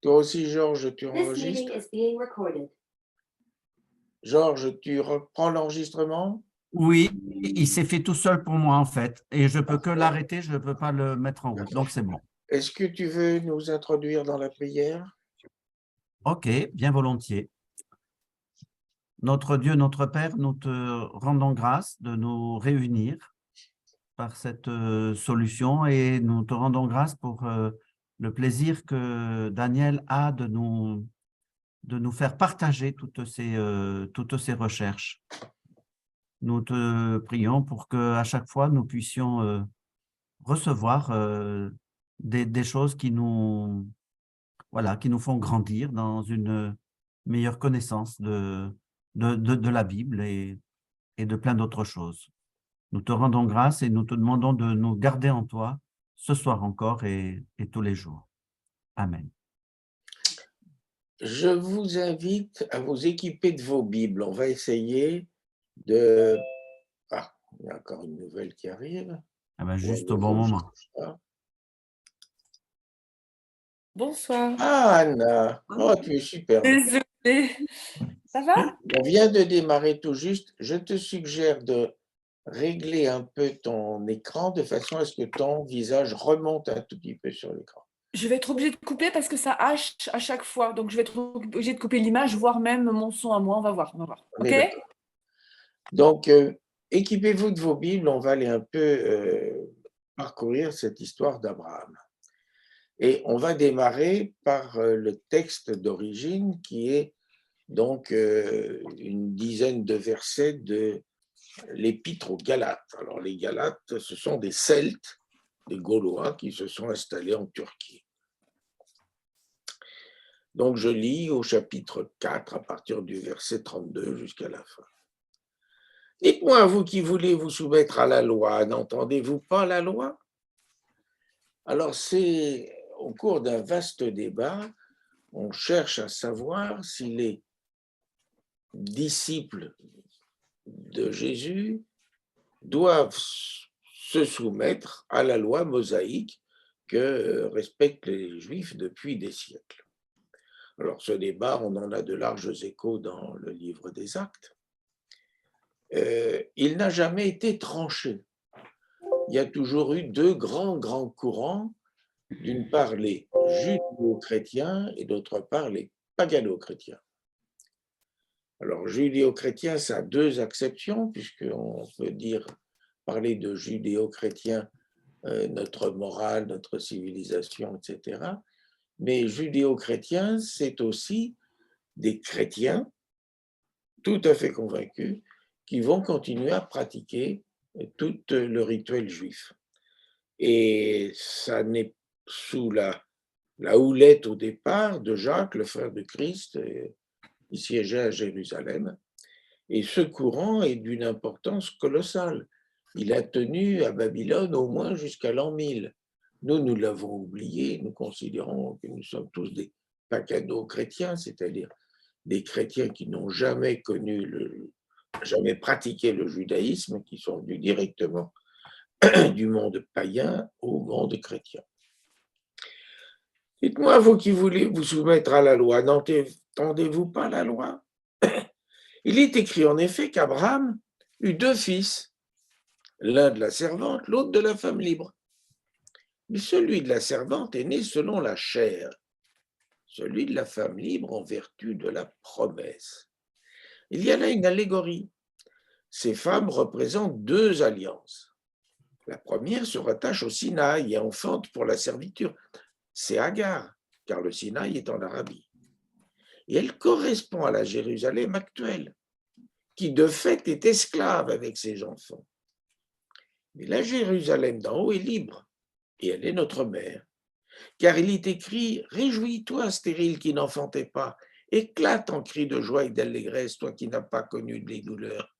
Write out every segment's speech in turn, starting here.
Toi aussi, Georges, tu This meeting enregistres? is being recorded. Georges, tu reprends l'enregistrement? Oui, il s'est fait tout seul pour moi en fait. Et je peux que Parfait. l'arrêter, je ne peux pas le mettre en route. Donc c'est bon. Est-ce que tu veux nous introduire dans la prière? OK, bien volontiers. Notre Dieu, notre Père, nous te rendons grâce de nous réunir par cette solution et nous te rendons grâce pour le plaisir que Daniel a de nous faire partager toutes ces recherches. Nous te prions pour qu'à chaque fois, nous puissions recevoir des choses qui nous font grandir dans une meilleure connaissance de la Bible et de plein d'autres choses. Nous te rendons grâce et nous te demandons de nous garder en toi ce soir encore et tous les jours. Amen. Je vous invite à vous équiper de vos Bibles. On va essayer de... Ah, il y a encore une nouvelle qui arrive. Ah ben, juste au bon moment. Bonsoir. Ah, Anna, oh, tu es super. Désolée. Ça va? On vient de démarrer tout juste. Je te suggère de régler un peu ton écran de façon à ce que ton visage remonte un tout petit peu sur l'écran. Je vais être obligée de couper parce que ça hache à chaque fois. Donc, je vais être obligée de couper l'image, voire même mon son à moi. On va voir. On OK? est d'accord. Donc, équipez-vous de vos Bibles. On va aller un peu parcourir cette histoire d'Abraham. Et on va démarrer par le texte d'origine qui est donc une dizaine de versets de l'Épître aux Galates. Alors, les Galates, ce sont des Celtes, des Gaulois qui se sont installés en Turquie. Donc, je lis au chapitre 4 à partir du verset 32 jusqu'à la fin. Dites-moi, vous qui voulez vous soumettre à la loi, n'entendez-vous pas la loi? Alors, c'est au cours d'un vaste débat, on cherche à savoir si les disciples de Jésus doivent se soumettre à la loi mosaïque que respectent les Juifs depuis des siècles. Alors, ce débat, on en a de larges échos dans le livre des Actes. Il n'a jamais été tranché. Il y a toujours eu deux grands courants, d'une part les judéo-chrétiens et d'autre part les pagano-chrétiens. Alors, judéo-chrétien, ça a deux acceptions, puisqu'on peut parler de judéo-chrétien, notre morale, notre civilisation, etc. Mais judéo-chrétien, c'est aussi des chrétiens tout à fait convaincus qui vont continuer à pratiquer tout le rituel juif. Et ça n'est sous la houlette au départ de Jacques, le frère de Christ, qui siégeait à Jérusalem. Et ce courant est d'une importance colossale. Il a tenu à Babylone au moins jusqu'à l'an 1000. Nous l'avons oublié, nous considérons que nous sommes tous des pagano-chrétiens, c'est-à-dire des chrétiens qui n'ont jamais jamais pratiqué le judaïsme, qui sont venus directement du monde païen au monde chrétien. Dites-moi, vous qui voulez vous soumettre à la loi, n'entendez-vous pas la loi? Il est écrit en effet qu'Abraham eut deux fils, l'un de la servante, l'autre de la femme libre. Mais celui de la servante est né selon la chair, celui de la femme libre en vertu de la promesse. Il y a là une allégorie. Ces femmes représentent deux alliances. La première se rattache au Sinaï et enfante pour la servitude. C'est Agar, car le Sinaï est en Arabie. Et elle correspond à la Jérusalem actuelle, qui de fait est esclave avec ses enfants. Mais la Jérusalem d'en haut est libre, et elle est notre mère. Car il est écrit « Réjouis-toi, stérile qui n'enfantait pas, éclate en cris de joie et d'allégresse, toi qui n'as pas connu les douleurs.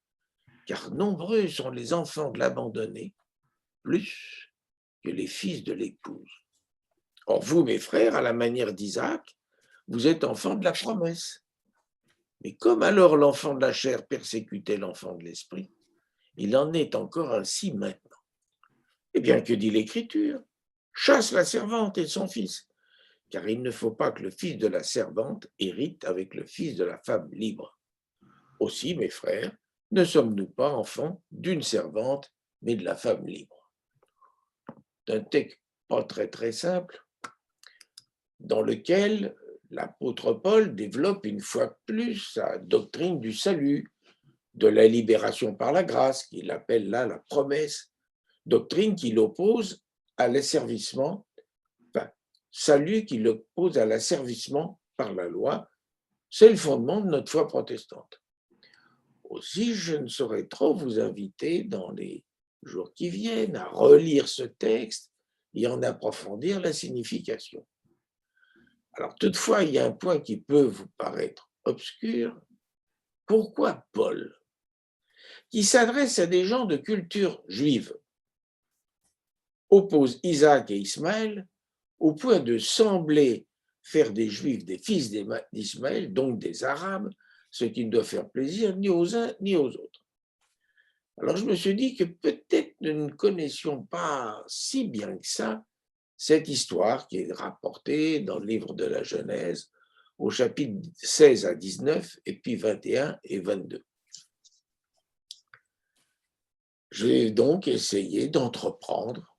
Car nombreux sont les enfants de l'abandonné, plus que les fils de l'épouse. Or vous, mes frères, à la manière d'Isaac, vous êtes enfants de la promesse. Mais comme alors l'enfant de la chair persécutait l'enfant de l'esprit, il en est encore ainsi maintenant. Eh bien, que dit l'Écriture? Chasse la servante et son fils, car il ne faut pas que le fils de la servante hérite avec le fils de la femme libre. Aussi, mes frères, ne sommes-nous pas enfants d'une servante, mais de la femme libre. Un texte pas très simple, dans lequel l'apôtre Paul développe une fois de plus sa doctrine du salut, de la libération par la grâce, qu'il appelle là la promesse, doctrine qu'il oppose à l'asservissement, enfin, salut qu'il oppose à l'asservissement par la loi. C'est le fondement de notre foi protestante. Aussi, je ne saurais trop vous inviter dans les jours qui viennent à relire ce texte et en approfondir la signification. Alors, toutefois, il y a un point qui peut vous paraître obscur. Pourquoi Paul, qui s'adresse à des gens de culture juive, oppose Isaac et Ismaël au point de sembler faire des Juifs des fils d'Ismaël, donc des Arabes, ce qui ne doit faire plaisir ni aux uns ni aux autres. Alors je me suis dit que peut-être nous ne connaissions pas si bien que ça cette histoire qui est rapportée dans le livre de la Genèse au chapitre 16 à 19 et puis 21 et 22. Je vais donc essayer d'entreprendre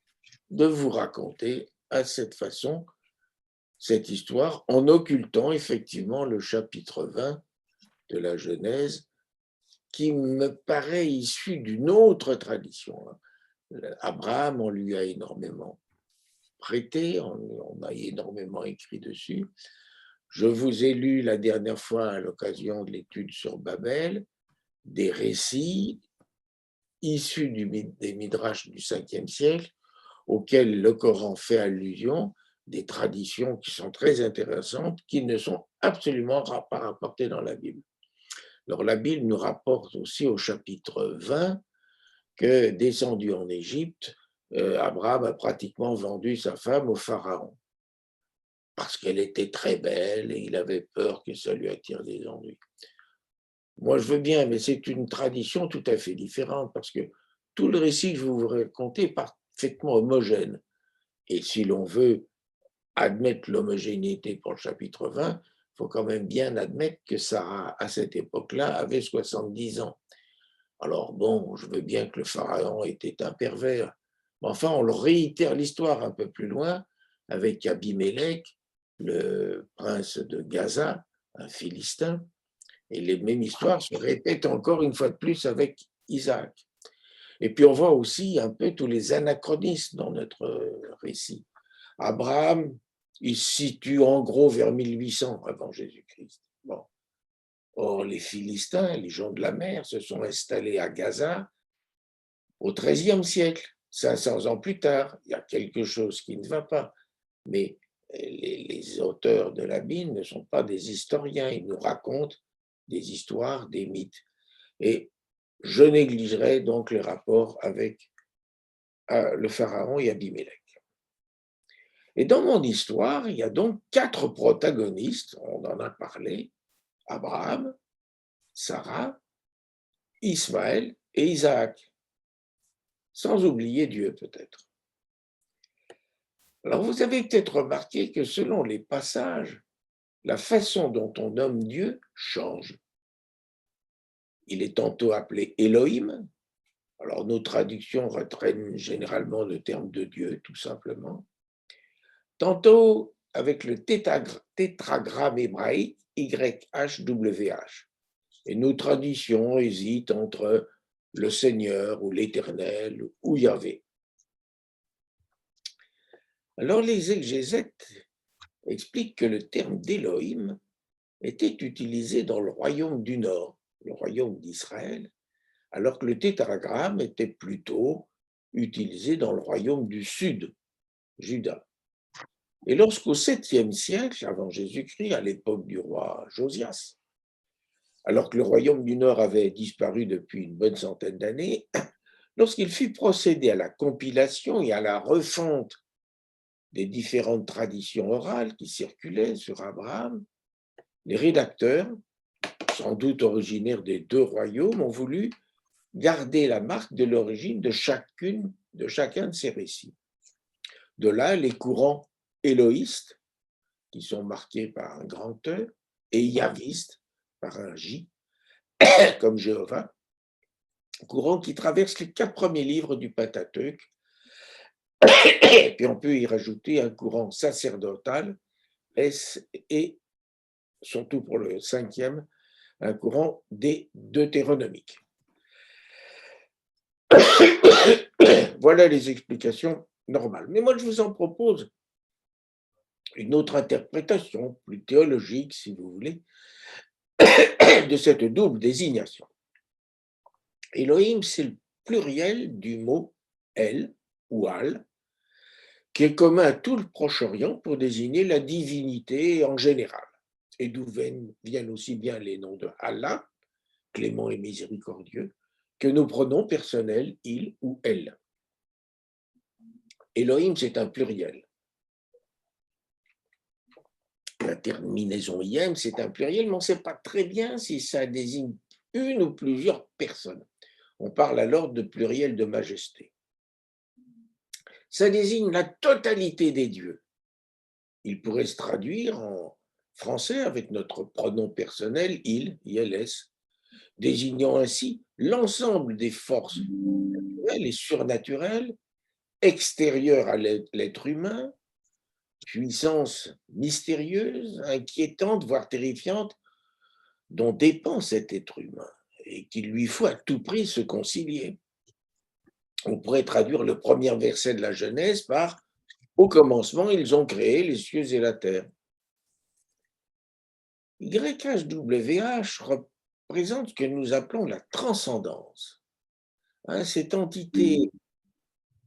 de vous raconter à cette façon cette histoire en occultant effectivement le chapitre 20 de la Genèse qui me paraît issu d'une autre tradition. Abraham, on lui a énormément prêté, on a énormément écrit dessus. Je vous ai lu la dernière fois à l'occasion de l'étude sur Babel des récits issus des Midrash du 5e siècle auxquels le Coran fait allusion, des traditions qui sont très intéressantes, qui ne sont absolument pas rapportées dans la Bible. Alors la Bible nous rapporte aussi au chapitre 20 que, descendu en Égypte, Abraham a pratiquement vendu sa femme au pharaon parce qu'elle était très belle et il avait peur que ça lui attire des ennuis. Moi, je veux bien, mais c'est une tradition tout à fait différente parce que tout le récit que je vous raconter est parfaitement homogène. Et si l'on veut admettre l'homogénéité pour le chapitre 20, il faut quand même bien admettre que Sarah, à cette époque-là, avait 70 ans. Alors bon, je veux bien que le pharaon était un pervers, mais enfin, on le réitère l'histoire un peu plus loin avec Abimélec, le prince de Gaza, un Philistin, et les mêmes histoires se répètent encore une fois de plus avec Isaac. Et puis on voit aussi un peu tous les anachronismes dans notre récit. Abraham, il se situe en gros vers 1800 avant Jésus-Christ. Bon. Or, les Philistins, les gens de la mer, se sont installés à Gaza au XIIIe siècle, 500 ans plus tard. Il y a quelque chose qui ne va pas. Mais les auteurs de la Bible ne sont pas des historiens, ils nous racontent des histoires, des mythes. Et je négligerai donc les rapports avec le pharaon et Abimélec. Et dans mon histoire, il y a donc 4 protagonistes, on en a parlé, Abraham, Sarah, Ismaël et Isaac, sans oublier Dieu peut-être. Alors vous avez peut-être remarqué que selon les passages, la façon dont on nomme Dieu change. Il est tantôt appelé Elohim, alors nos traductions reprennent généralement le terme de Dieu tout simplement, tantôt avec le tétragramme hébraïque YHWH. Et nos traditions hésitent entre le Seigneur ou l'Éternel ou Yahvé. Alors les exégètes expliquent que le terme d'Élohim était utilisé dans le royaume du Nord, le royaume d'Israël, alors que le tétragramme était plutôt utilisé dans le royaume du Sud, Juda. Et lorsqu'au 7e siècle, avant Jésus-Christ, à l'époque du roi Josias, alors que le royaume du Nord avait disparu depuis une bonne centaine d'années, lorsqu'il fut procédé à la compilation et à la refonte des différentes traditions orales qui circulaient sur Abraham, les rédacteurs, sans doute originaires des 2 royaumes, ont voulu garder la marque de l'origine de chacun de ces récits. De là, les courants éloïstes qui sont marqués par un grand E, et yavistes par un J, comme Jéhovah, courant qui traverse les 4 premiers livres du Pentateuque. Et puis on peut y rajouter un courant sacerdotal, et surtout pour le 5e, un courant des deutéronomiques. Voilà les explications normales. Mais moi, je vous en propose une autre interprétation, plus théologique, si vous voulez, de cette double désignation. Elohim, c'est le pluriel du mot El ou Al, qui est commun à tout le Proche-Orient pour désigner la divinité en général, et d'où viennent aussi bien les noms de Allah, clément et miséricordieux, que nos pronoms personnels, il ou elle. Elohim, c'est un pluriel. La terminaison IM, c'est un pluriel, mais on ne sait pas très bien si ça désigne une ou plusieurs personnes. On parle alors de pluriel de majesté. Ça désigne la totalité des dieux. Il pourrait se traduire en français avec notre pronom personnel, il, ILS, désignant ainsi l'ensemble des forces naturelles et surnaturelles extérieures à l'être humain, puissance mystérieuse, inquiétante, voire terrifiante, dont dépend cet être humain et qu'il lui faut à tout prix se concilier. On pourrait traduire le premier verset de la Genèse par « Au commencement, ils ont créé les cieux et la terre ». YHWH représente ce que nous appelons la transcendance. Cette entité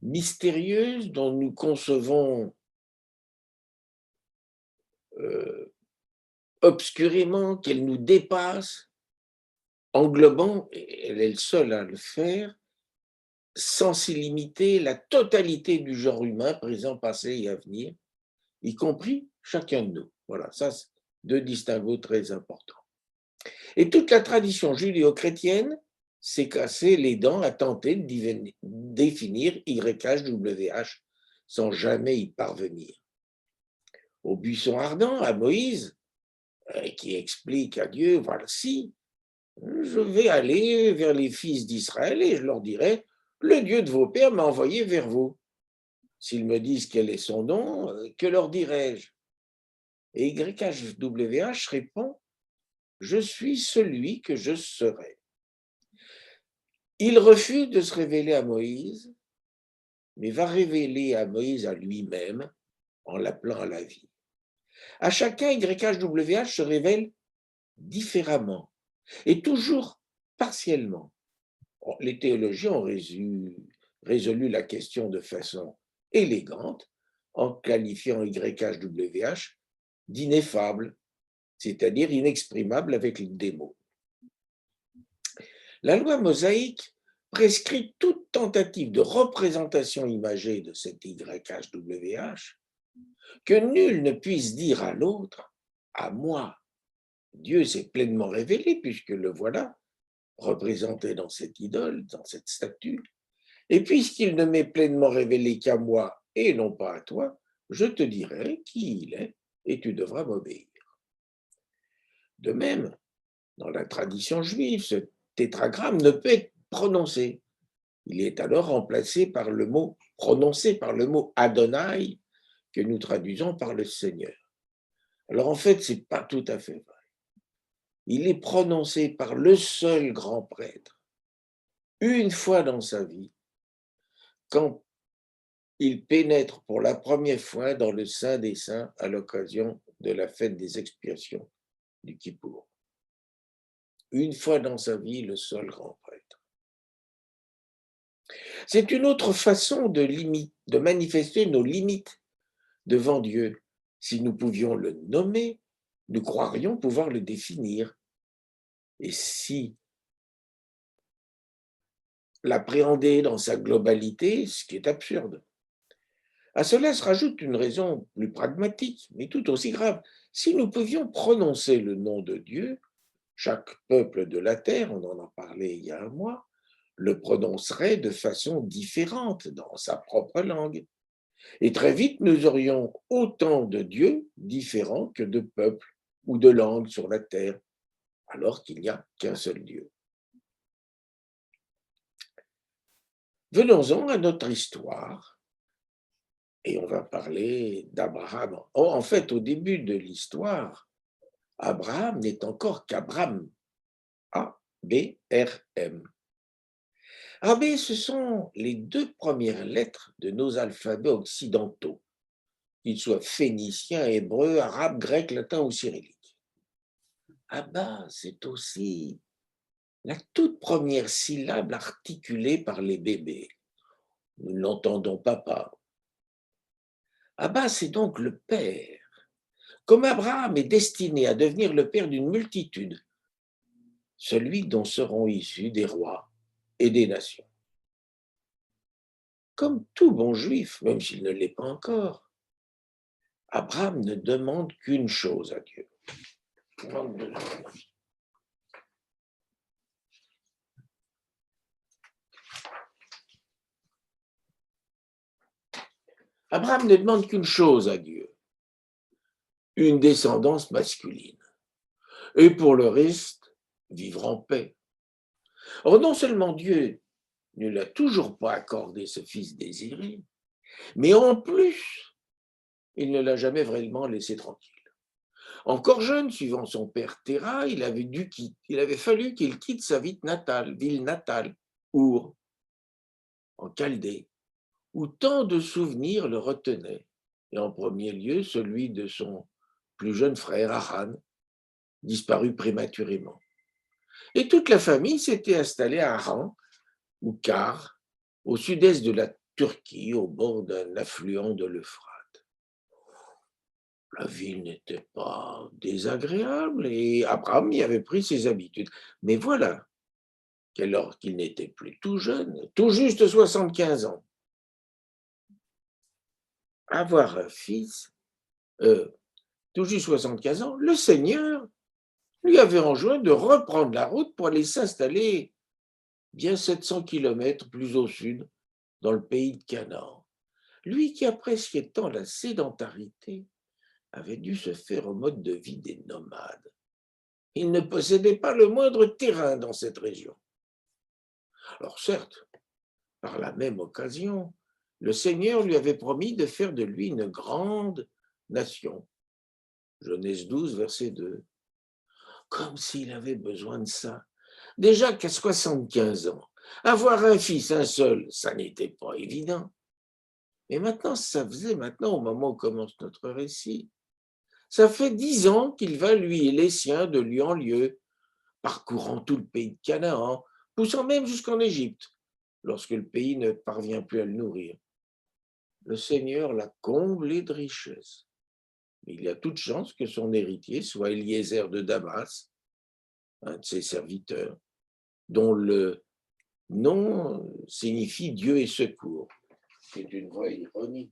mystérieuse dont nous concevons obscurément, qu'elle nous dépasse, englobant, et elle est le seul à le faire, sans illimiter la totalité du genre humain, présent, passé et à venir, y compris chacun de nous. Voilà, ça, c'est 2 distinguos très importants. Et toute la tradition judéo-chrétienne s'est cassée les dents à tenter de définir YHWH sans jamais y parvenir. Au buisson ardent, à Moïse, qui explique à Dieu, voilà, si je vais aller vers les fils d'Israël et je leur dirai, le Dieu de vos pères m'a envoyé vers vous. S'ils me disent quel est son nom, que leur dirai-je? Et YHWH répond, je suis celui que je serai. Il refuse de se révéler à Moïse, mais va révéler à Moïse à lui-même en l'appelant à la vie. À chacun, YHWH se révèle différemment et toujours partiellement. Les théologiens ont résolu la question de façon élégante en qualifiant YHWH d'ineffable, c'est-à-dire inexprimable avec des mots. La loi mosaïque prescrit toute tentative de représentation imagée de cet YHWH, que nul ne puisse dire à l'autre, à moi. Dieu s'est pleinement révélé puisque le voilà, représenté dans cette idole, dans cette statue, et puisqu'il ne m'est pleinement révélé qu'à moi et non pas à toi, je te dirai qui il est et tu devras m'obéir. De même, dans la tradition juive, ce tétragramme ne peut être prononcé. Il est alors remplacé par le mot, prononcé par le mot Adonai, que nous traduisons par le Seigneur. Alors en fait, ce n'est pas tout à fait vrai. Il est prononcé par le seul grand prêtre, une fois dans sa vie, quand il pénètre pour la première fois dans le Saint des Saints à l'occasion de la fête des expiations du Kippour. Une fois dans sa vie, le seul grand prêtre. C'est une autre façon de manifester nos limites devant Dieu. Si nous pouvions le nommer, nous croirions pouvoir le définir. Et si l'appréhender dans sa globalité, ce qui est absurde. À cela se rajoute une raison plus pragmatique, mais tout aussi grave. Si nous pouvions prononcer le nom de Dieu, chaque peuple de la terre, on en a parlé il y a un mois, le prononcerait de façon différente dans sa propre langue. Et très vite, nous aurions autant de dieux différents que de peuples ou de langues sur la terre, alors qu'il n'y a qu'un seul Dieu. Venons-en à notre histoire, et on va parler d'Abraham. En fait, au début de l'histoire, Abraham n'est encore qu'Abram, A-B-R-M. AB, ce sont les deux premières lettres de nos alphabets occidentaux, qu'ils soient phéniciens, hébreux, arabes, grecs, latins ou cyrilliques. Abba, c'est aussi la toute première syllabe articulée par les bébés. Nous l'entendons papa. Abba, c'est donc le père. Comme Abraham est destiné à devenir le père d'une multitude, celui dont seront issus des rois et des nations. Comme tout bon juif, même s'il ne l'est pas encore, Abraham ne demande qu'une chose à Dieu. Abraham ne demande qu'une chose à Dieu, une descendance masculine. Et pour le reste, vivre en paix. Or, non seulement Dieu ne lui a toujours pas accordé ce fils désiré, mais en plus, il ne l'a jamais vraiment laissé tranquille. Encore jeune, suivant son père Téra, il avait fallu qu'il quitte sa ville natale, Our, en Chaldée, où tant de souvenirs le retenaient, et en premier lieu celui de son plus jeune frère Haran, disparu prématurément. Et toute la famille s'était installée à Haran, ou Kar, au sud-est de la Turquie, au bord d'un affluent de l'Euphrate. La ville n'était pas désagréable et Abraham y avait pris ses habitudes. Mais voilà qu'alors qu'il n'était plus tout jeune, tout juste 75 ans, avoir un fils, tout juste 75 ans, le Seigneur lui avait enjoint de reprendre la route pour aller s'installer bien 700 kilomètres plus au sud, dans le pays de Canaan. Lui qui appréciait tant la sédentarité avait dû se faire au mode de vie des nomades. Il ne possédait pas le moindre terrain dans cette région. Alors certes, par la même occasion, le Seigneur lui avait promis de faire de lui une grande nation. Genèse 12, verset 2. Comme s'il avait besoin de ça. Déjà qu'à 75 ans, avoir un fils, un seul, ça n'était pas évident. Mais maintenant, ça faisait maintenant, au moment où commence notre récit, ça fait 10 ans qu'il va, lui et les siens, de lieu en lieu, parcourant tout le pays de Canaan, poussant même jusqu'en Égypte, lorsque le pays ne parvient plus à le nourrir. Le Seigneur l'a comblé de richesses. Il y a toute chance que son héritier soit Eliezer de Damas, un de ses serviteurs, dont le nom signifie Dieu et secours. C'est une vraie ironie.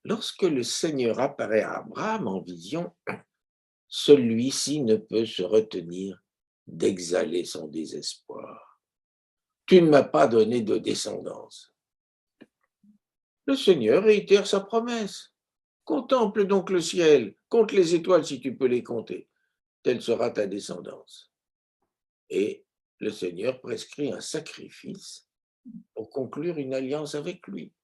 Lorsque le Seigneur apparaît à Abraham en vision, celui-ci ne peut se retenir d'exhaler son désespoir. Tu ne m'as pas donné de descendance. Le Seigneur réitère sa promesse. Contemple donc le ciel, compte les étoiles si tu peux les compter. Telle sera ta descendance. Et le Seigneur prescrit un sacrifice pour conclure une alliance avec lui.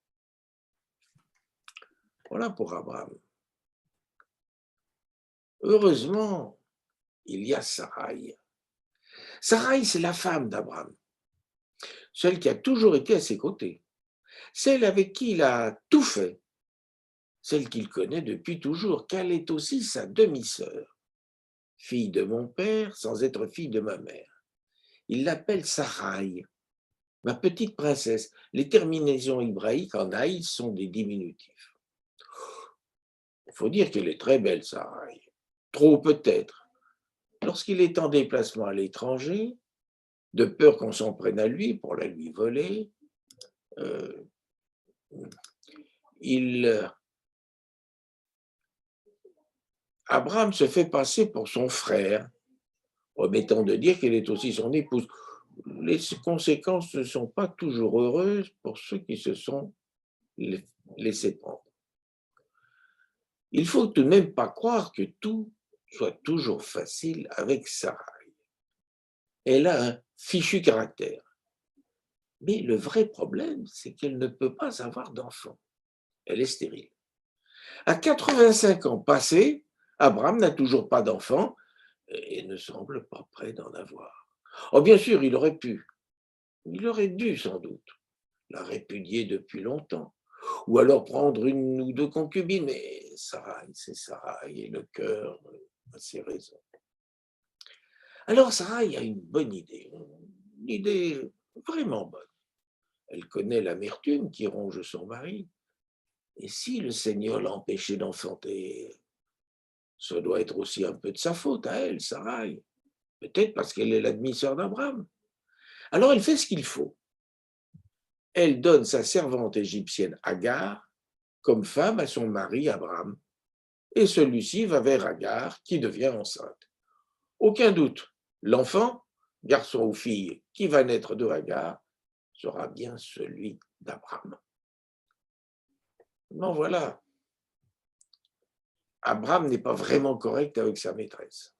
Voilà pour Abraham. Heureusement, il y a Sarai. Sarai, c'est la femme d'Abraham, celle qui a toujours été à ses côtés, celle avec qui il a tout fait, celle qu'il connaît depuis toujours, qu'elle est aussi sa demi-sœur, fille de mon père sans être fille de ma mère. Il l'appelle Sarai, ma petite princesse. Les terminaisons hébraïques en aï sont des diminutifs. Il faut dire qu'elle est très belle, Sarai. Trop peut-être. Lorsqu'il est en déplacement à l'étranger, de peur qu'on s'en prenne à lui pour la lui voler, Abraham se fait passer pour son frère, omettant de dire qu'elle est aussi son épouse. les conséquences ne sont pas toujours heureuses pour ceux qui se sont laissés prendre. Il faut tout de même pas croire que tout soit toujours facile avec Sarah. Elle a un fichu caractère. Mais le vrai problème, c'est qu'elle ne peut pas avoir d'enfant. Elle est stérile. À 85 ans passés, Abraham n'a toujours pas d'enfant et ne semble pas prêt d'en avoir. Oh, bien sûr, il aurait pu. Il aurait dû, sans doute, la répudier depuis longtemps. Ou alors prendre une ou deux concubines, mais Sarai, c'est Sarai, et le cœur a ses raisons. Alors Sarai a une bonne idée, une idée vraiment bonne. Elle connaît l'amertume qui ronge son mari, et si le Seigneur l'a empêché d'enfanter, ça doit être aussi un peu de sa faute à elle, Sarai. Peut-être parce qu'elle est la demi-sœur d'Abraham. Alors elle fait ce qu'il faut. Elle donne sa servante égyptienne Agar comme femme à son mari Abraham, et celui-ci va vers Agar qui devient enceinte. Aucun doute, l'enfant, garçon ou fille, qui va naître de Agar sera bien celui d'Abraham. Non, voilà. Abraham n'est pas vraiment correct avec sa maîtresse.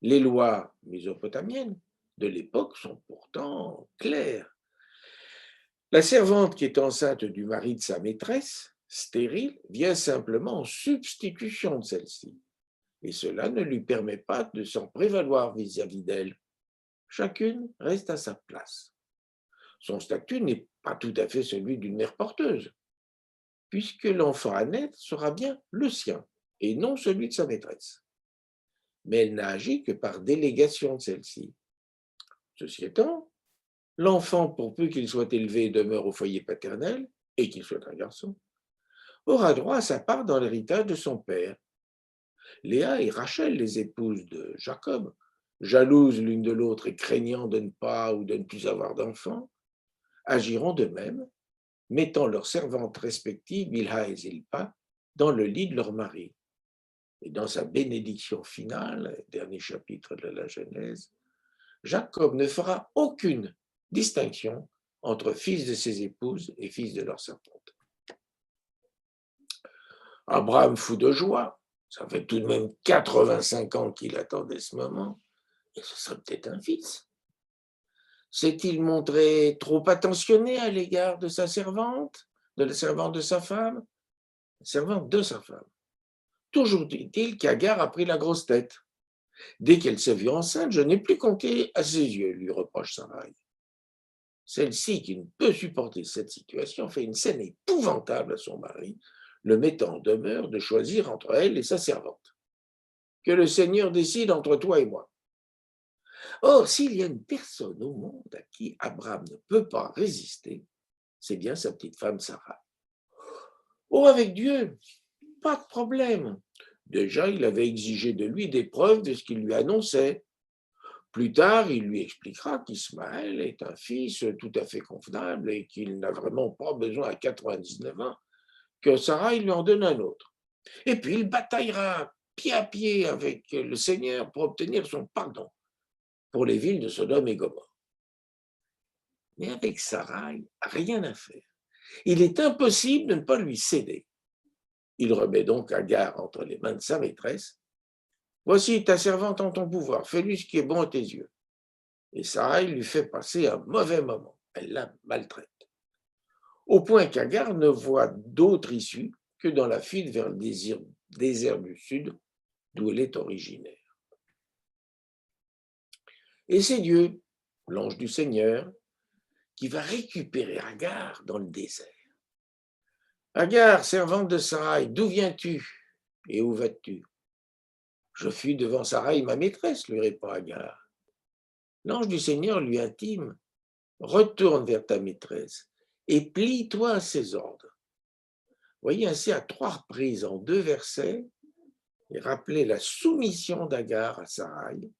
Les lois mésopotamiennes de l'époque sont pourtant claires. La servante qui est enceinte du mari de sa maîtresse, stérile, vient simplement en substitution de celle-ci. Et cela ne lui permet pas de s'en prévaloir vis-à-vis d'elle. Chacune reste à sa place. Son statut n'est pas tout à fait celui d'une mère porteuse, puisque l'enfant à naître sera bien le sien et non celui de sa maîtresse. Mais elle n'a agi que par délégation de celle-ci. Ceci étant, l'enfant, pour peu qu'il soit élevé et demeure au foyer paternel, et qu'il soit un garçon, aura droit à sa part dans l'héritage de son père. Léa et Rachel, les épouses de Jacob, jalouses l'une de l'autre et craignant de ne pas ou de ne plus avoir d'enfants, agiront de même, mettant leurs servantes respectives, Bilha et Zilpa, dans le lit de leur mari. Et dans sa bénédiction finale, dernier chapitre de la Genèse, Jacob ne fera aucune distinction entre fils de ses épouses et fils de leurs servantes. Abraham fou de joie, ça fait tout de même 85 ans qu'il attendait ce moment, et ce serait peut-être un fils. S'est-il montré trop attentionné à l'égard de sa servante, de la servante de sa femme, servante de sa femme? Toujours dit-il qu'Agar a pris la grosse tête. Dès qu'elle s'est vue enceinte, je n'ai plus compté à ses yeux, lui reproche Sarai. Celle-ci, qui ne peut supporter cette situation, fait une scène épouvantable à son mari, le mettant en demeure de choisir entre elle et sa servante. Que le Seigneur décide entre toi et moi. Or, s'il y a une personne au monde à qui Abraham ne peut pas résister, c'est bien sa petite femme Sarah. Oh, avec Dieu, pas de problème. Déjà, il avait exigé de lui des preuves de ce qu'il lui annonçait. Plus tard, il lui expliquera qu'Ismaël est un fils tout à fait convenable et qu'il n'a vraiment pas besoin à 99 ans que Sarah lui en donne un autre. Et puis, il bataillera pied à pied avec le Seigneur pour obtenir son pardon pour les villes de Sodome et Gomorrhe. Mais avec Sarai, rien à faire. Il est impossible de ne pas lui céder. Il remet donc Agar entre les mains de sa maîtresse. Voici ta servante en ton pouvoir, fais-lui ce qui est bon à tes yeux. Et Sarai lui fait passer un mauvais moment. Elle la maltraite. Au point qu'Agar ne voit d'autre issue que dans la fuite vers le désert du sud, d'où elle est originaire. Et c'est Dieu, l'ange du Seigneur, qui va récupérer Agar dans le désert. Agar, servante de Sarai, d'où viens-tu et où vas-tu? Je fuis devant Sarai, ma maîtresse, lui répond Agar. L'ange du Seigneur lui intime, retourne vers ta maîtresse et plie-toi à ses ordres. Voyez ainsi à 3 reprises en 2 versets et rappelez la soumission d'Agar à Sarai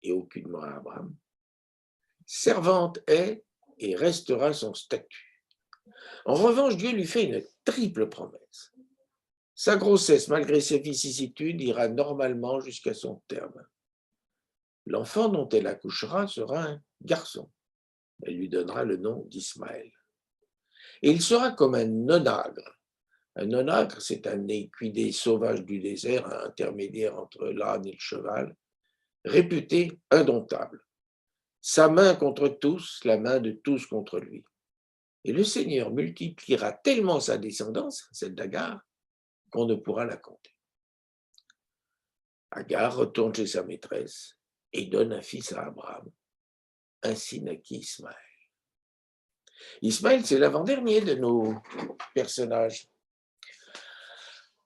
et aucunement à Abraham. Servante est et restera son statut. En revanche, Dieu lui fait une triple promesse. Sa grossesse, malgré ses vicissitudes, ira normalement jusqu'à son terme. L'enfant dont elle accouchera sera un garçon. Elle lui donnera le nom d'Ismaël. Et il sera comme un onagre. Un onagre, c'est un équidé sauvage du désert, un intermédiaire entre l'âne et le cheval, réputé indomptable. Sa main contre tous, la main de tous contre lui. Et le Seigneur multipliera tellement sa descendance, celle d'Agar, qu'on ne pourra la compter. Agar retourne chez sa maîtresse et donne un fils à Abraham. Ainsi naquit Ismaël. Ismaël, c'est l'avant-dernier de nos personnages.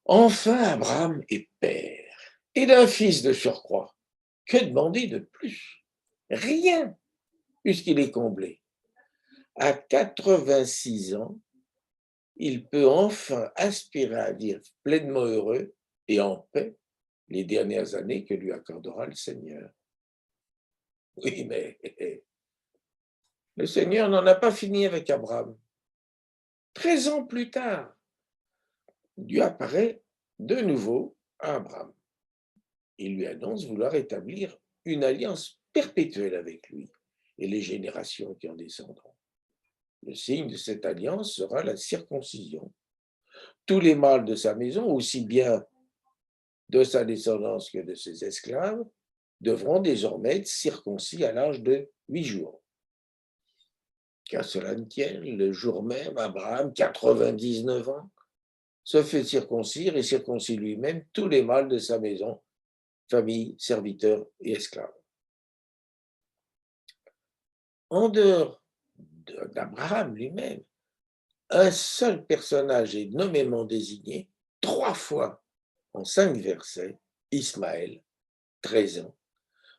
Enfin, Abraham est père, et d'un fils de surcroît. Que demander de plus? Rien, puisqu'il est comblé. À 86 ans, il peut enfin aspirer à vivre pleinement heureux et en paix les dernières années que lui accordera le Seigneur. Oui, mais le Seigneur n'en a pas fini avec Abraham. 13 ans plus tard, Dieu apparaît de nouveau à Abraham. Il lui annonce vouloir établir une alliance perpétuelle avec lui et les générations qui en descendront. Le signe de cette alliance sera la circoncision. Tous les mâles de sa maison, aussi bien de sa descendance que de ses esclaves, devront désormais être circoncis à l'âge de 8 jours. Qu'à cela ne tienne, le jour même, Abraham, 99 ans, se fait circoncire et circoncit lui-même tous les mâles de sa maison, famille, serviteurs et esclaves. En dehors d'Abraham lui-même, un seul personnage est nommément désigné 3 fois en 5 versets, Ismaël, 13 ans,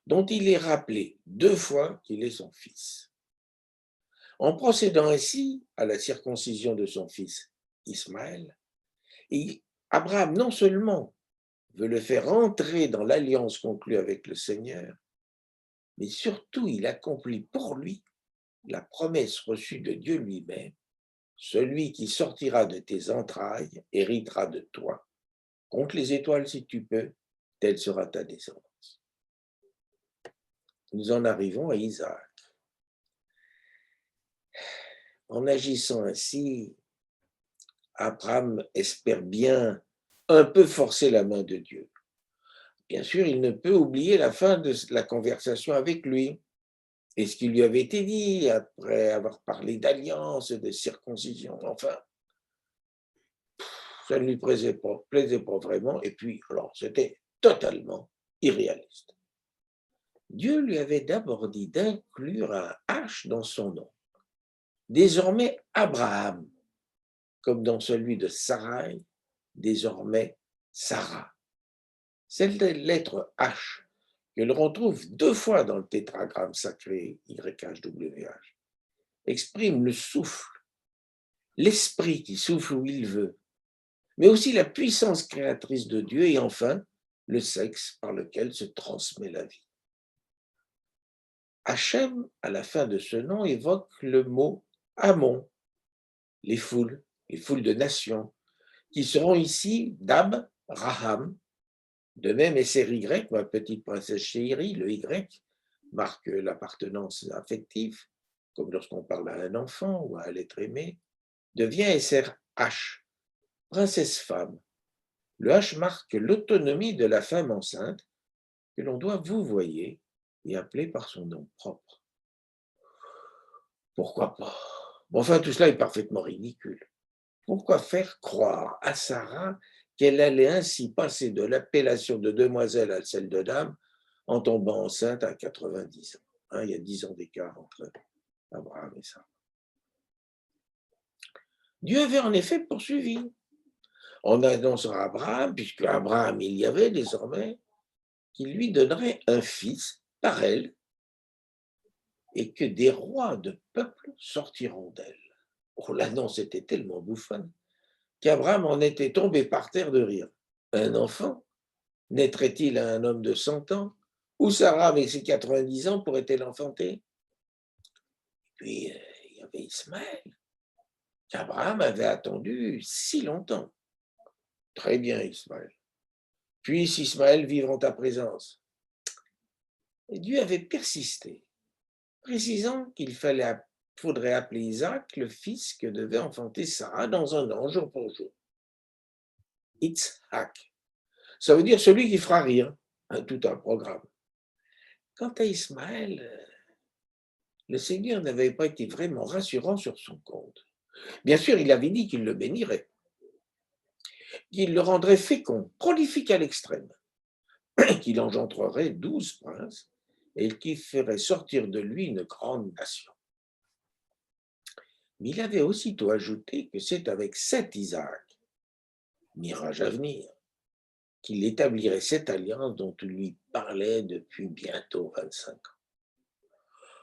dont il est rappelé 2 fois qu'il est son fils. En procédant ainsi à la circoncision de son fils Ismaël, Abraham non seulement veut le faire entrer dans l'alliance conclue avec le Seigneur, mais surtout il accomplit pour lui la promesse reçue de Dieu lui-même: celui qui sortira de tes entrailles héritera de toi. Compte les étoiles si tu peux, telle sera ta descendance. Nous en arrivons à Isaac. En agissant ainsi, Abraham espère bien un peu forcer la main de Dieu. Bien sûr, il ne peut oublier la fin de la conversation avec lui et ce qui lui avait été dit après avoir parlé d'alliance, de circoncision. Enfin, ça ne lui plaisait pas vraiment, et puis, alors, c'était totalement irréaliste. Dieu lui avait d'abord dit d'inclure un H dans son nom. Désormais, Abraham, comme dans celui de Sarai, désormais Sarah. Cette lettre H, que l'on retrouve 2 fois dans le tétragramme sacré YHWH, exprime le souffle, l'esprit qui souffle où il veut, mais aussi la puissance créatrice de Dieu et enfin le sexe par lequel se transmet la vie. Hachem, à la fin de ce nom, évoque le mot Amon, les foules de nations, qui seront ici Dab, Raham. De même, SRY, ma petite princesse chérie, le Y, marque l'appartenance affective, comme lorsqu'on parle à un enfant ou à un être aimé, devient SRH, princesse femme. Le H marque l'autonomie de la femme enceinte que l'on doit vouvoyer et appeler par son nom propre. Pourquoi pas? Enfin, tout cela est parfaitement ridicule. Pourquoi faire croire à Sarah qu'elle allait ainsi passer de l'appellation de demoiselle à celle de dame en tombant enceinte à 90 ans? Il y a 10 ans d'écart entre Abraham et Sarah. Dieu avait en effet poursuivi. On annoncera à Abraham, puisque Abraham il y avait désormais, qu'il lui donnerait un fils par elle et que des rois de peuples sortiront d'elle. Oh, l'annonce était tellement bouffonne qu'Abraham en était tombé par terre de rire. Un enfant naîtrait-il à un homme de 100 ans? Ou Sarah, avec ses 90 ans, pourrait-elle enfanter? Puis, il y avait Ismaël, qu'Abraham avait attendu si longtemps. Très bien, Ismaël. Puisse Ismaël vivre en ta présence. Et Dieu avait persisté. précisant qu'il faudrait appeler Isaac le fils que devait enfanter Sarah dans un an, jour pour jour. Itzhak. Ça veut dire celui qui fera rire, tout un programme. Quant à Ismaël, le Seigneur n'avait pas été vraiment rassurant sur son compte. Bien sûr, il avait dit qu'il le bénirait, qu'il le rendrait fécond, prolifique à l'extrême, qu'il engendrerait 12 princes et qu'il ferait sortir de lui une grande nation. Mais il avait aussitôt ajouté que c'est avec cet Isaac, mirage à venir, qu'il établirait cette alliance dont il lui parlait depuis bientôt 25 ans.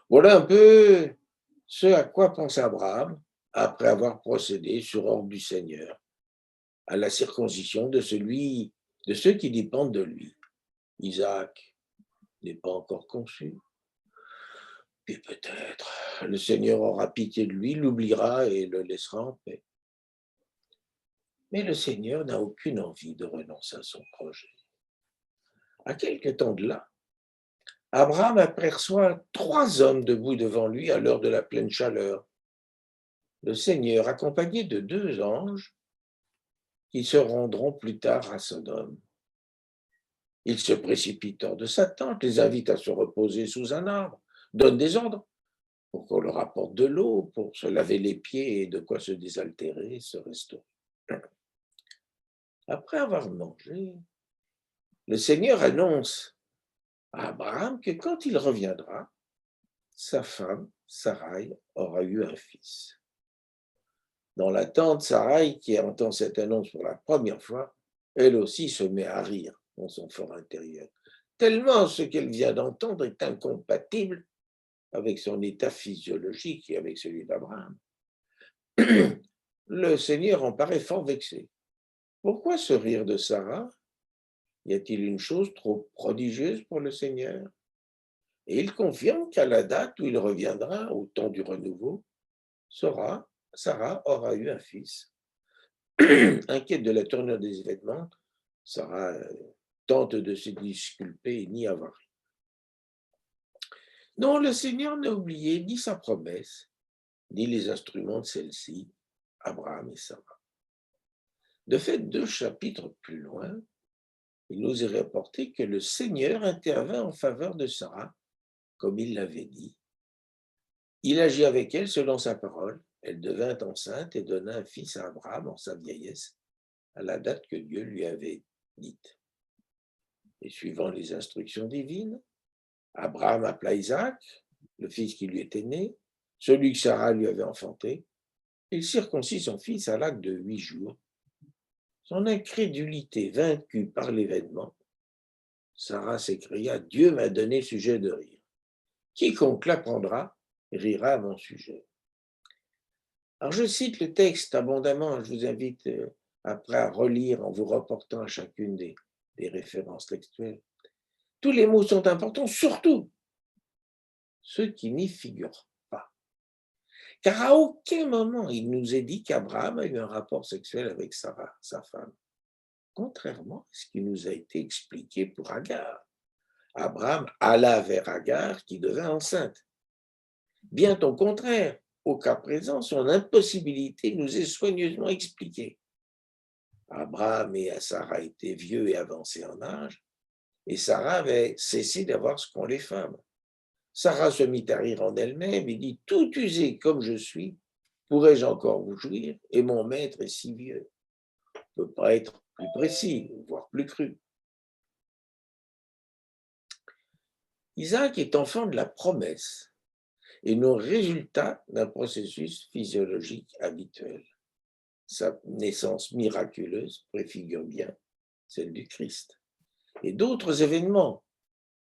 Voilà un peu ce à quoi pense Abraham après avoir procédé sur ordre du Seigneur à la circoncision de ceux qui dépendent de lui. Isaac n'est pas encore conçu. Puis peut-être le Seigneur aura pitié de lui, l'oubliera et le laissera en paix. Mais le Seigneur n'a aucune envie de renoncer à son projet. À quelque temps de là, Abraham aperçoit 3 hommes debout devant lui à l'heure de la pleine chaleur. Le Seigneur, accompagné de 2 anges, qui se rendront plus tard à Sodome. Il se précipite hors de sa tente, les invite à se reposer sous un arbre, donne des ordres pour qu'on leur apporte de l'eau, pour se laver les pieds et de quoi se désaltérer, se restaurer. Après avoir mangé, le Seigneur annonce à Abraham que quand il reviendra, sa femme, Sarai, aura eu un fils. Dans la tente, Sarai, qui entend cette annonce pour la première fois, elle aussi se met à rire dans son fort intérieur, tellement ce qu'elle vient d'entendre est incompatible avec son état physiologique et avec celui d'Abraham. Le Seigneur en paraît fort vexé. Pourquoi ce rire de Sarah? Y a-t-il une chose trop prodigieuse pour le Seigneur? Et il confirme qu'à la date où il reviendra, au temps du renouveau, Sarah aura eu un fils. Inquiète de la tournure des événements, Sarah tente de se disculper et nie avoir ri. Non, le Seigneur n'a oublié ni sa promesse, ni les instruments de celle-ci, Abraham et Sarah. De fait, 2 chapitres plus loin, il nous est rapporté que le Seigneur intervint en faveur de Sarah, comme il l'avait dit. Il agit avec elle selon sa parole. Elle devint enceinte et donna un fils à Abraham en sa vieillesse, à la date que Dieu lui avait dite. Et suivant les instructions divines, Abraham appela Isaac, le fils qui lui était né, celui que Sarah lui avait enfanté. Il circoncit son fils à l'âge de 8 jours. Son incrédulité vaincue par l'événement, Sarah s'écria, « Dieu m'a donné sujet de rire. Quiconque l'apprendra rira à mon sujet. » Alors je cite le texte abondamment, je vous invite après à relire en vous reportant à chacune des références textuelles. Tous les mots sont importants, surtout ceux qui n'y figurent pas. Car à aucun moment il nous est dit qu'Abraham a eu un rapport sexuel avec Sarah, sa femme. Contrairement à ce qui nous a été expliqué pour Agar. Abraham alla vers Agar qui devint enceinte. Bien au contraire, au cas présent, son impossibilité nous est soigneusement expliquée. Abraham et Sarah étaient vieux et avancés en âge, et Sarah avait cessé d'avoir ce qu'ont les femmes. Sarah se mit à rire en elle-même et dit, « Tout usé comme je suis, pourrais-je encore vous jouir? Et mon maître est si vieux. » On ne peut pas être plus précis, voire plus cru. Isaac est enfant de la promesse et non résultat d'un processus physiologique habituel. Sa naissance miraculeuse préfigure bien celle du Christ. Et d'autres événements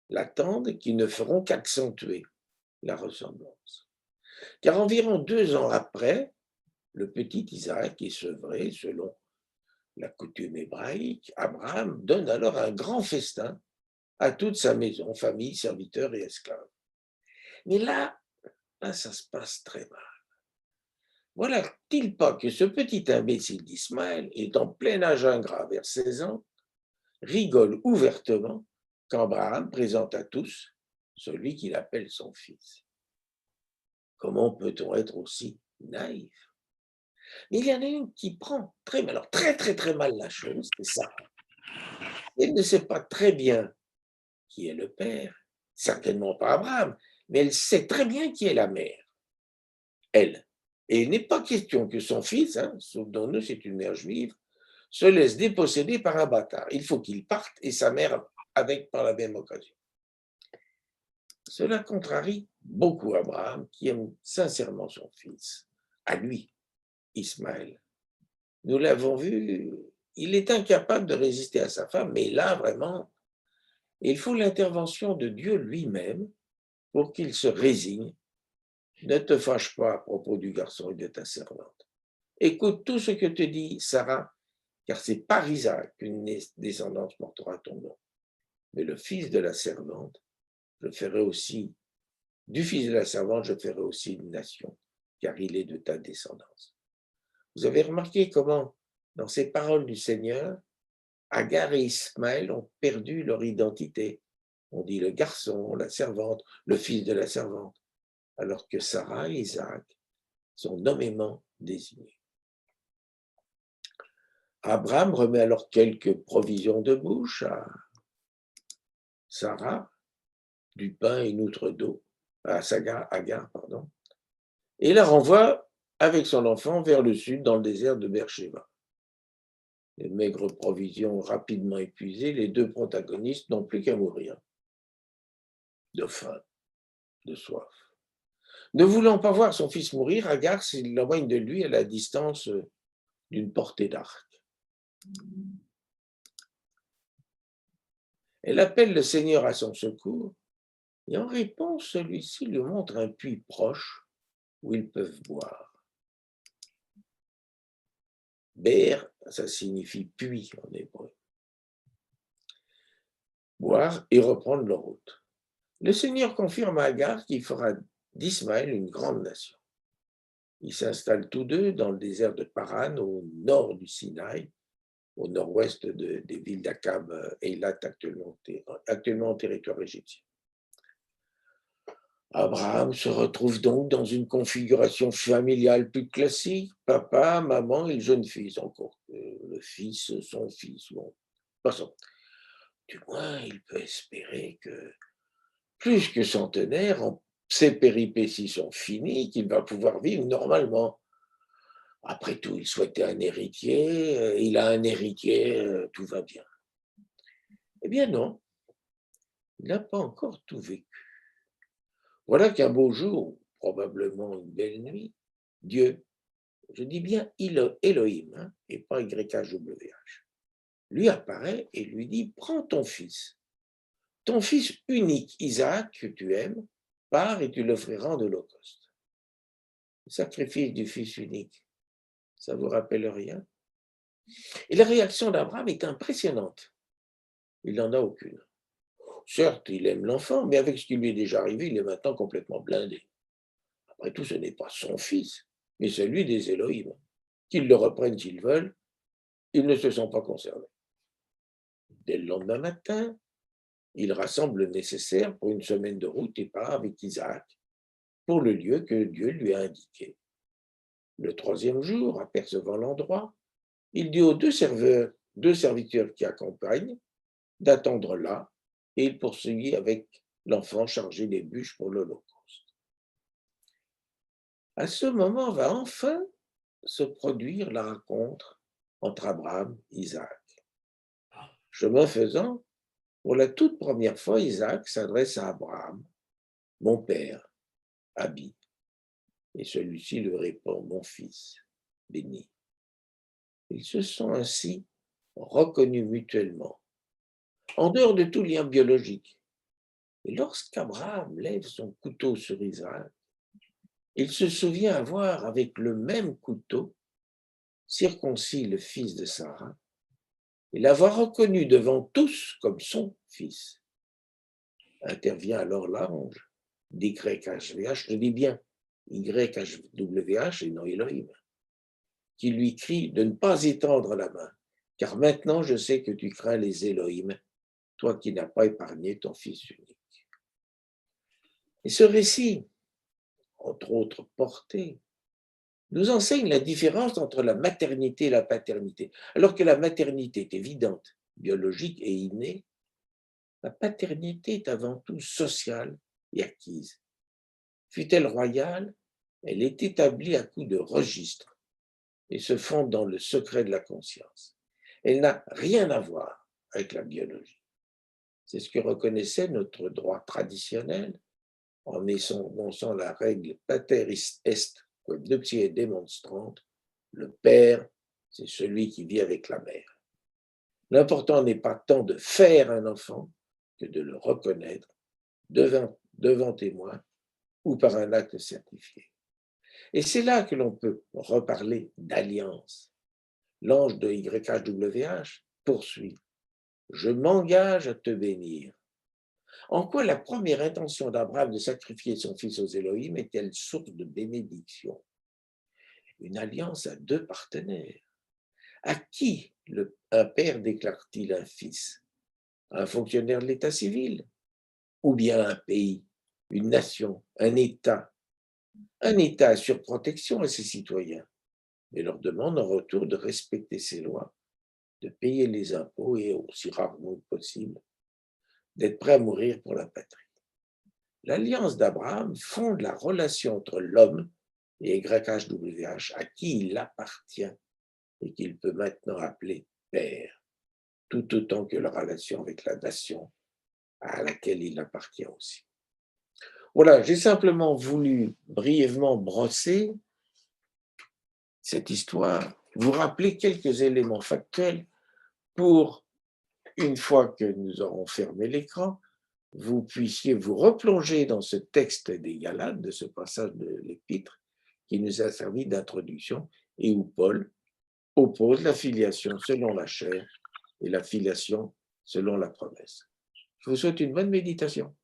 l'attendent qui ne feront qu'accentuer la ressemblance. Car environ 2 ans après, le petit Isaac est sevré selon la coutume hébraïque. Abraham donne alors un grand festin à toute sa maison, famille, serviteurs et esclaves. Mais là, ça se passe très mal. Voilà-t-il pas que ce petit imbécile d'Ismaël est en plein âge ingrat, vers 16 ans, rigole ouvertement quand Abraham présente à tous celui qu'il appelle son fils. Comment peut-on être aussi naïf? Mais il y en a une qui prend alors très, très, très mal la chose, c'est ça. Elle ne sait pas très bien qui est le père, certainement pas Abraham, mais elle sait très bien qui est la mère, elle. Et il n'est pas question que son fils, sauf dans nous, c'est une mère juive, se laisse déposséder par un bâtard. Il faut qu'il parte et sa mère avec par la même occasion. Cela contrarie beaucoup Abraham, qui aime sincèrement son fils, à lui, Ismaël. Nous l'avons vu, il est incapable de résister à sa femme, mais là, vraiment, il faut l'intervention de Dieu lui-même pour qu'il se résigne. Ne te fâche pas à propos du garçon et de ta servante. Écoute tout ce que te dit Sarah, car c'est par Isaac qu'une descendance portera ton nom. Mais le fils de la servante, je ferai aussi, du fils de la servante, je ferai aussi une nation, car il est de ta descendance. Vous avez remarqué comment, dans ces paroles du Seigneur, Agar et Ismaël ont perdu leur identité. On dit le garçon, la servante, le fils de la servante, alors que Sarah et Isaac sont nommément désignés. Abraham remet alors quelques provisions de bouche à Sarah, du pain et une outre d'eau, à Agar, et la renvoie avec son enfant vers le sud dans le désert de Beersheba. Les maigres provisions rapidement épuisées, les deux protagonistes n'ont plus qu'à mourir de faim, de soif. Ne voulant pas voir son fils mourir, Agar s'éloigne de lui à la distance d'une portée d'arc. Elle appelle le Seigneur à son secours et en réponse, celui-ci lui montre un puits proche où ils peuvent boire. Be'er, ça signifie puits en hébreu. Boire et reprendre leur route. Le Seigneur confirme à Agar qu'il fera d'Ismaël une grande nation. Ils s'installent tous deux dans le désert de Paran, au nord du Sinaï, au nord-ouest des villes d'Akab et Eilat, actuellement en territoire égyptien. Abraham se retrouve donc dans une configuration familiale plus classique, papa, maman et le jeune fils encore. Le fils, son fils, bon, passons. Du moins, il peut espérer que, plus que centenaire, ses péripéties sont finies, qu'il va pouvoir vivre normalement. Après tout, il souhaitait un héritier, il a un héritier, tout va bien. Eh bien non, il n'a pas encore tout vécu. Voilà qu'un beau jour, probablement une belle nuit, Dieu, je dis bien Elohim, et pas YHWH, lui apparaît et lui dit, prends ton fils unique, Isaac, que tu aimes, pars et tu l'offriras en holocauste. Le sacrifice du fils unique, ça vous rappelle rien? Et la réaction d'Abraham est impressionnante. Il n'en a aucune. Certes, il aime l'enfant, mais avec ce qui lui est déjà arrivé, il est maintenant complètement blindé. Après tout, ce n'est pas son fils, mais celui des Elohim. Qu'ils le reprennent s'ils veulent, ils ne se sont pas concernés. Dès le lendemain matin, il rassemble le nécessaire pour une semaine de route et part avec Isaac pour le lieu que Dieu lui a indiqué. Le troisième jour, apercevant l'endroit, il dit aux deux serviteurs qui accompagnent d'attendre là, et il poursuivit avec l'enfant chargé des bûches pour l'holocauste. À ce moment va enfin se produire la rencontre entre Abraham et Isaac. Chemin faisant, pour la toute première fois, Isaac s'adresse à Abraham, mon père, Abi, et celui-ci lui répond, mon fils, béni. Ils se sont ainsi reconnus mutuellement, en dehors de tout lien biologique. Et lorsqu'Abraham lève son couteau sur Isaac, il se souvient avoir, avec le même couteau, circoncis le fils de Sarah et l'avoir reconnu devant tous comme son fils. Intervient alors l'ange d'YHWH, je dis bien YHWH et non Elohim, qui lui crie de ne pas étendre la main, car maintenant je sais que tu crains les Elohim, toi qui n'as pas épargné ton fils unique. Et ce récit entre autres portées, nous enseigne la différence entre la maternité et la paternité. Alors que la maternité est évidente, biologique et innée, la paternité est avant tout sociale et acquise. Fut-elle royale, elle est établie à coup de registre et se fonde dans le secret de la conscience. Elle n'a rien à voir avec la biologie. C'est ce que reconnaissait notre droit traditionnel en énonçant la règle pater est quod nuptiae demonstrant, le père, c'est celui qui vit avec la mère. L'important n'est pas tant de faire un enfant que de le reconnaître devant témoin ou par un acte certifié. Et c'est là que l'on peut reparler d'alliance. L'ange de YHWH poursuit « Je m'engage à te bénir ». En quoi la première intention d'Abraham de sacrifier son fils aux Élohim est-elle source de bénédiction? Une alliance à deux partenaires. À qui un père déclare-t-il un fils? Un fonctionnaire de l'état civil? Ou bien un pays, une nation, un État? Un État assure protection à ses citoyens, mais leur demande en retour de respecter ses lois, de payer les impôts et, aussi rarement que possible, d'être prêt à mourir pour la patrie. L'alliance d'Abraham fonde la relation entre l'homme et YHWH, à qui il appartient et qu'il peut maintenant appeler père, tout autant que la relation avec la nation à laquelle il appartient aussi. Voilà, j'ai simplement voulu brièvement brosser cette histoire, vous rappeler quelques éléments factuels pour, une fois que nous aurons fermé l'écran, vous puissiez vous replonger dans ce texte des Galates, de ce passage de l'Épître, qui nous a servi d'introduction et où Paul oppose la filiation selon la chair et la filiation selon la promesse. Je vous souhaite une bonne méditation.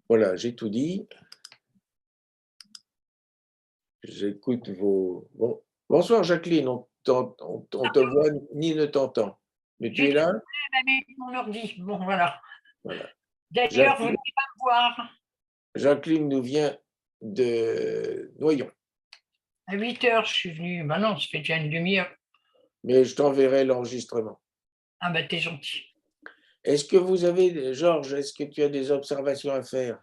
Voilà, j'ai tout dit. J'écoute vos... Bon. Bonsoir Jacqueline, on te voit ni ne t'entend. Mais tu es là? Avec mon ordi. Bon, voilà. Voilà. D'ailleurs, vous ne pouvez pas me voir. Jacqueline nous vient de Noyon. À 8h, je suis venue. Ben non, ça fait déjà une demi-heure. Mais je t'enverrai l'enregistrement. Ah ben, t'es gentil. Est-ce que vous avez, Georges, est-ce que tu as des observations à faire?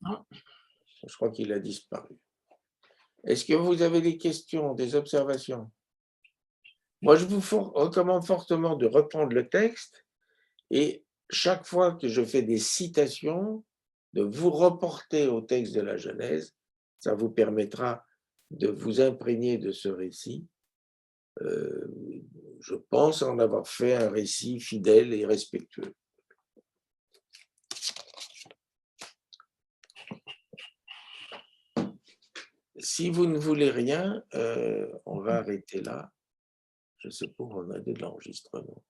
Non. Je crois qu'il a disparu. Est-ce que vous avez des questions, des observations? Moi, je vous recommande fortement de reprendre le texte et chaque fois que je fais des citations, de vous reporter au texte de la Genèse. Ça vous permettra de vous imprégner de ce récit. Je pense en avoir fait un récit fidèle et respectueux. Si vous ne voulez rien, on va arrêter là. Je ne sais pas où on a de l'enregistrement.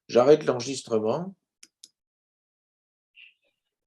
J'arrête l'enregistrement.